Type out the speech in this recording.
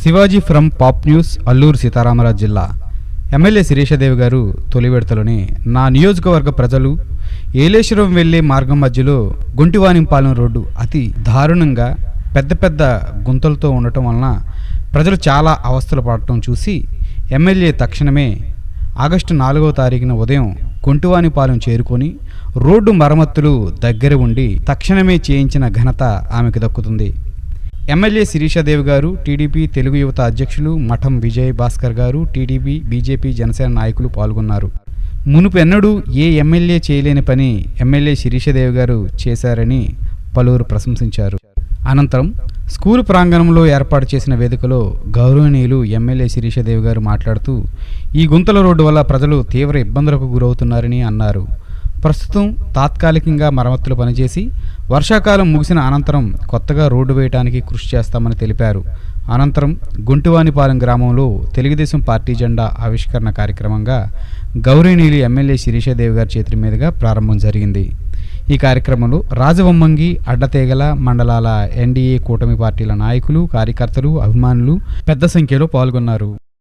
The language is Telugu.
Shivaji from pop news, Alluri Sitaramaraju జిల్లా. ఎమ్మెల్యే శిరీషాదేవి గారు తొలి విడతలోనే నా నియోజకవర్గ ప్రజలు ఏలేశ్వరం వెళ్లే మార్గం మధ్యలో గుంటివానింపాలెం రోడ్డు అతి దారుణంగా పెద్ద పెద్ద గుంతలతో ఉండటం వలన ప్రజలు చాలా అవస్థలు పడటం చూసి ఎమ్మెల్యే తక్షణమే ఆగస్టు 4వ తారీఖున ఉదయం గుంటివానిపాలెం చేరుకొని రోడ్డు మరమ్మతులు దగ్గర ఉండి తక్షణమే చేయించిన ఘనత ఆమెకు దక్కుతుంది. ఎమ్మెల్యే శిరీషాదేవి గారు, టీడీపీ తెలుగు యువత అధ్యక్షులు మఠం విజయ్ భాస్కర్ గారు, టీడీపీ, బీజేపీ, జనసేన నాయకులు పాల్గొన్నారు. మునుపెన్నడూ ఏ ఎమ్మెల్యే చేయలేని పని ఎమ్మెల్యే శిరీషాదేవి గారు చేశారని పలువురు ప్రశంసించారు. అనంతరం స్కూలు ప్రాంగణంలో ఏర్పాటు చేసిన వేదికలో గౌరవనీయులు ఎమ్మెల్యే శిరీషాదేవి గారు మాట్లాడుతూ ఈ గుంతల రోడ్డు వల్ల ప్రజలు తీవ్ర ఇబ్బందులకు గురవుతున్నారని అన్నారు. ప్రస్తుతం తాత్కాలికంగా మరమ్మతులు పనిచేసి వర్షాకాలం ముగిసిన అనంతరం కొత్తగా రోడ్డు వేయడానికి కృషి చేస్తామని తెలిపారు. అనంతరం గుంటివానిపాలెం గ్రామంలో తెలుగుదేశం పార్టీ జెండా ఆవిష్కరణ కార్యక్రమంగా గౌరవనీయులు ఎమ్మెల్యే శిరీషాదేవి గారి చేతుల మీదుగా ప్రారంభం జరిగింది. ఈ కార్యక్రమంలో రాజవొమ్మంగి, అడ్డతేగల మండలాల ఎన్డీఏ కూటమి పార్టీల నాయకులు, కార్యకర్తలు, అభిమానులు పెద్ద సంఖ్యలో పాల్గొన్నారు.